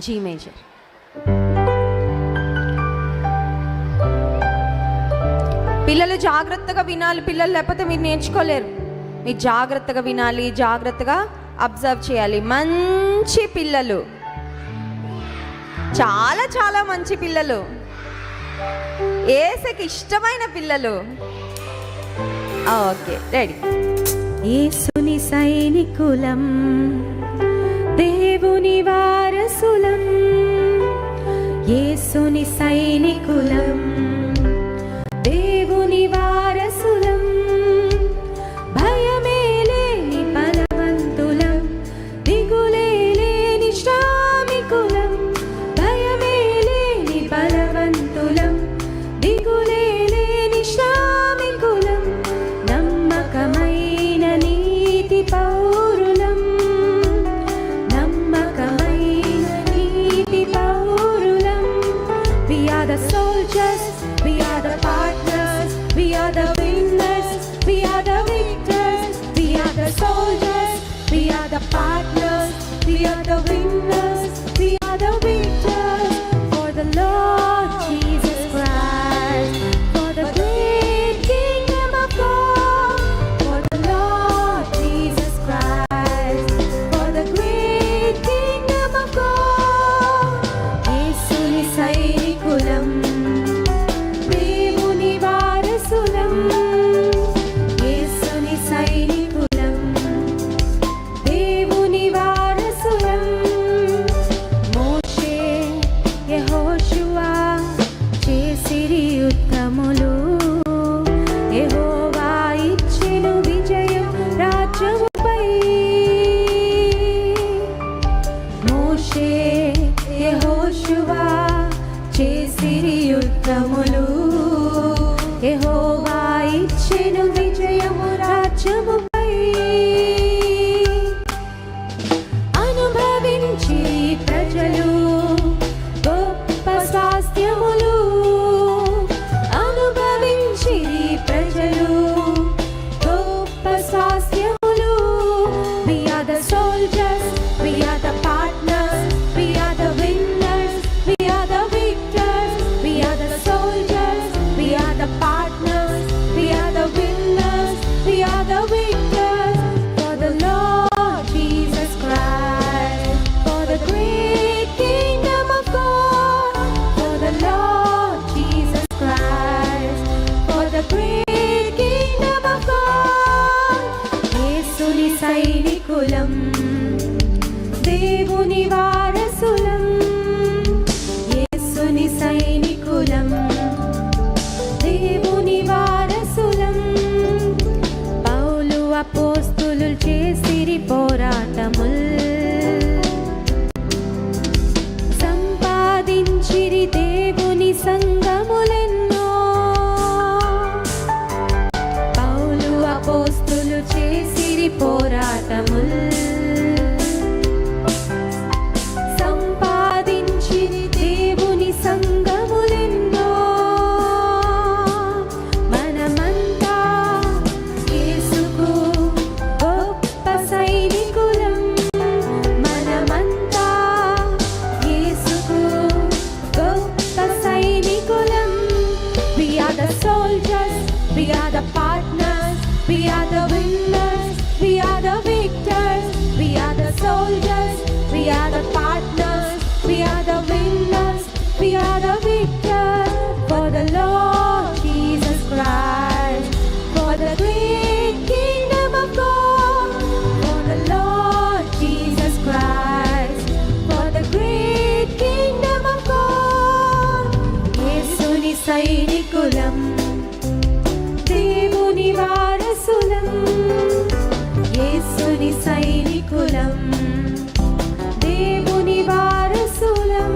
G major. పిల్లలు జాగ్రత్తగా వినాలి. పిల్లలు లేకపోతే మీరు నేర్చుకోలేరు. మీరు జాగ్రత్తగా వినాలి, జాగ్రత్తగా అబ్జర్వ్ చేయాలి. మంచి పిల్లలు, చాలా చాలా మంచి పిల్లలు, యేసుకి ఇష్టమైన పిల్లలు. Okay, ready. యేసుని సైనికులం, దేవుని వారసులం. యేసుని సైనికులం, దేవుని వారసులం. భయమే లేని బలవంతులం, దిగులే లేని శ్రామికులం. భయమే లేని బలవంతులం, దిగులే లేని శ్రామికులం. నమ్మకమైన నీతి పౌరులం, నమ్మకమైన నీతి పౌరులం. We are the soldiers, we are the partners, we are the winners, we are the victors. We are the soldiers, we are the partners, we are the winners, we are the victors. For the Lord Jesus Christ, for the great kingdom of God. For the Lord Jesus Christ, for the great kingdom of God. యేసుని సైనికులం, దేవుని వారసులం. యేసుని సైనికులం, దేవుని వారసులం. మోషే యెహోషువ చేసిరి యుద్ధములు, యెహోవా ఇచ్చెను విజయం రాజ్యముపై. మోషే యెహోషువ చేసిరి యుద్ధములు, యెహోవా ఇచ్చెను విజయము రాజ్యముపై. అనుభవించి ప్రజలు గొప్ప స్వాస్థ్యములు, అనుభవించి ప్రజలు గొప్ప స్వాస్థ్యములు. We are the soldiers, we are the partners, we are the winners, we are the victors. We are the soldiers, we are the partners, we are the winners, we are the victors. For the Lord Jesus Christ, for the great kingdom of God. For the Lord Jesus Christ, for the great kingdom of God. యేసుని సైనికులం, దేవుని వారసులం. యేసుని సైనికులం, దేవుని వారసులం. పౌలు అపోస్తులు చేసిరి పోరాటముల్, సంపాదించిరి దేవుని సంఘములెన్నో. పౌలు అపోస్తులు చేసిరి పోరాటముల్, సంపాదించిరి దేవుని సంఘములెన్నో. మనమంతా యేసుకు గొప్ప సైనికులం, మనమంతా యేసుకు గొప్ప సైనికులం. We are the soldiers, we are the partners, we are the winners, we are the victors. We are the soldiers, we are the partners, we are the winners, we are the victors. For the Lord Jesus Christ, for the great kingdom of God. For the Lord Jesus Christ, for the great kingdom of God. యేసుని సైనికులం, దేవుని వారసులం. యేసుని సైనికులం, దేవుని వారసులం.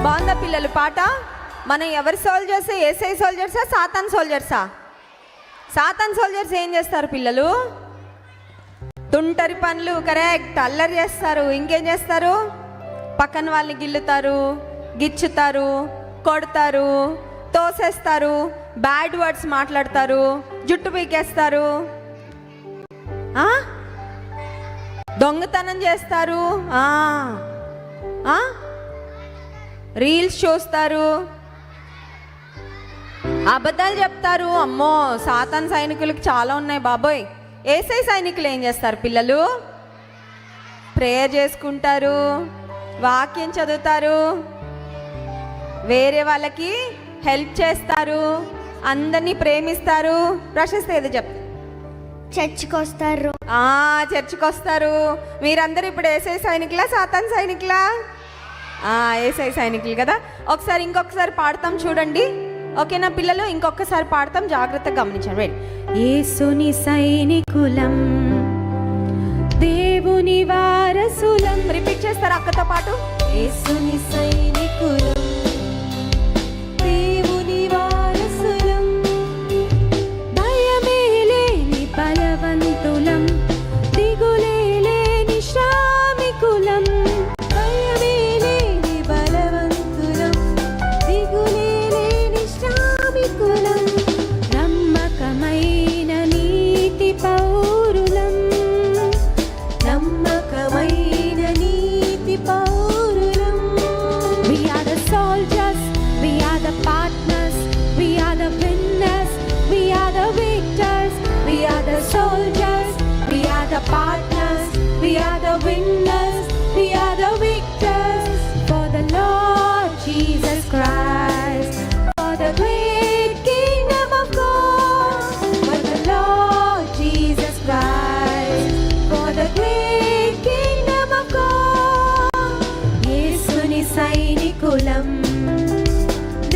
బాగుందా పిల్లలు పాట? మనం ఎవరి సోల్జర్సా? యేసై సోల్జర్సా, సాతాన్ సోల్జర్సా? సాతాన్ సోల్జర్స్ ఏం చేస్తారు పిల్లలు? తుంటరి పనులు, కరెక్ట్, అల్లరి చేస్తారు. ఇంకేం చేస్తారు? పక్కన వాళ్ళని గిల్లుతారు, గిచ్చుతారు, కొడతారు, తోసేస్తారు, బ్యాడ్ వర్డ్స్ మాట్లాడతారు, జుట్టు పీకేస్తారు, దొంగతనం చేస్తారు, రీల్స్ చూస్తారు, అబద్ధాలు చెప్తారు. అమ్మో, సాతాన్ సైనికులకి చాలా ఉన్నాయి బాబోయ్. ఏసై సైనికులు ఏం చేస్తారు? పిల్లలు ప్రేయర్ చేసుకుంటారు, వాక్యం చదువుతారు, వేరే వాళ్ళకి హెల్ప్ చేస్తారు, అందరినీ ప్రేమిస్తారు. ప్రశస్త ఏదో చెప్తారు. చర్చికి వస్తారు. చర్చికి వస్తారు. మీరందరూ ఇప్పుడు ఏసై సైనికులా, సాతాన్ సైనికులా? ఏసై సైనికులు కదా. ఇంకొకసారి పాడతాం చూడండి, ఓకేనా పిల్లలు? ఇంకొకసారి పాడతాం, జాగ్రత్తగా గమనించండి. యేసుని సైనికులం, దేవుని వారసులం. రిపీట్ చేస్తారు అక్కతో పాటు. యేసుని సైనికులం, దేవుని వారసులం, భయమే లేని బలవంతులం, దిగులే లేని శ్రామికులం. భయమే లేని బలవంతులం, దిగులే లేని శ్రామికులం, నమ్మకమైన నీతి పౌరులం, నమ్మకమైన నీతి పౌరులం. We are the soldiers, we are the partners, we are the winners, we are the victors. We are the soldiers, we are the partners, we are the winners, we are the victors. For the Lord Jesus Christ, for the great kingdom of God. For the Lord Jesus Christ, for the great kingdom of God. యేసుని సైనికులం,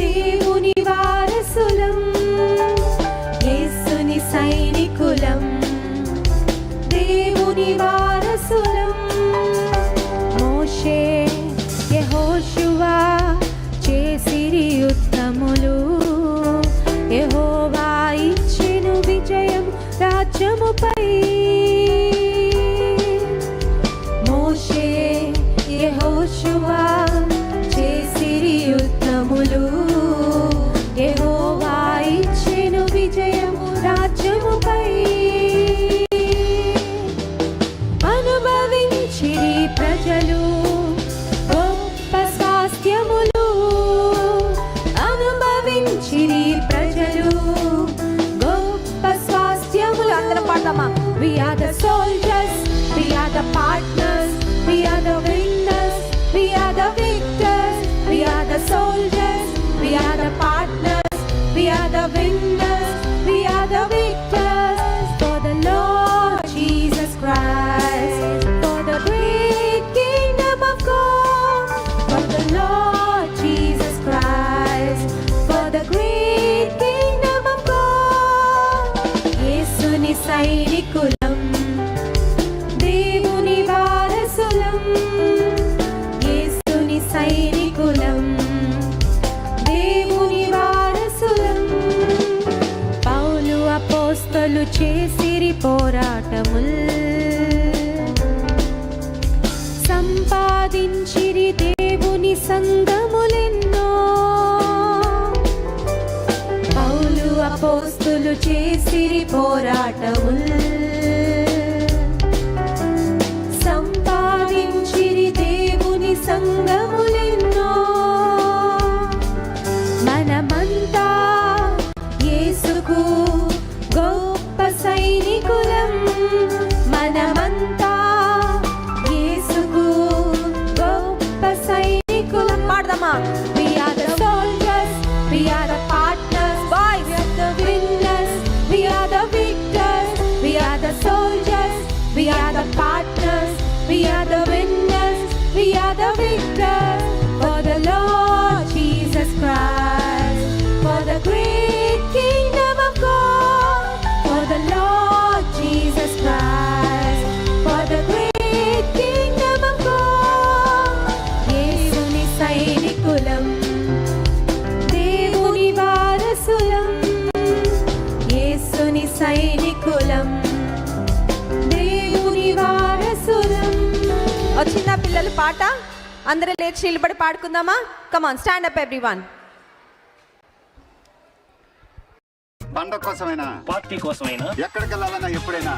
దేవుని వారసులం, యేసుని సైనికులం, దేవుని వారసులం. మోషే, యెహోషువ చేసిరి యుద్ధములు, యెహోవా ఇచ్చెను విజయం రాజ్యముపై. మోషే, యెహోషువ చేసిరి యుద్ధములు, యెహోవా ఇచ్చెను విజయం రాజ్యముపై. అనుభవించిరి ప్రజలు గొప్ప స్వాస్థ్యములు, అనుభవించిరి ప్రజలు గొప్ప స్వాస్థ్యములు. అందరం పాడదామా? We are the soldiers, we are the partners, we are the winners, we are the victors. We are the soldiers, we are the partners, we are the winners, we are the victors. For the Lord Jesus Christ, for the great kingdom of God. For the Lord Jesus Christ, for the great kingdom of God. యేసుని సైనికులం, దేవుని వారసులం, యేసుని సైనికులం, దేవుని వారసులం. పౌలు అపోస్తలు చేసిరి పోరాటముల్, సంపాదించిరి దేవుని సంఘములెన్నో. పౌలు అపోస్తలు చేసిరి పోరాటముల్, సంపాదించిరి దేవుని సంఘములెన్నో. మనమంతా యేసుకు గొప్ప సైనికులం, మనమంతా యేసుకు గొప్ప సైనికులం. పాడదామా? We are the soldiers, we are the partners, boys, we are the winners, we are the victors. We are the soldiers, we are the partners, we are the winners, we are the victors. For the Lord Jesus Christ, for the great kingdom of God. For the Lord Jesus Christ, for the great kingdom of God. యేసుని సైనికులం, దేవుని వారసులం, యేసుని సైనికులం, దేవుని వారసులం. వచ్చిందా పిల్లలు పాట? అందరూ లేచి నిలబడి పాడుకుందామా? కమాన్, స్టాండ్ అప్ ఎవ్రీవన్. పండగ కోసమైనా, పార్టీ కోసమైనా, ఎక్కడికి వెళ్ళాలన్నా, ఎప్పుడైనా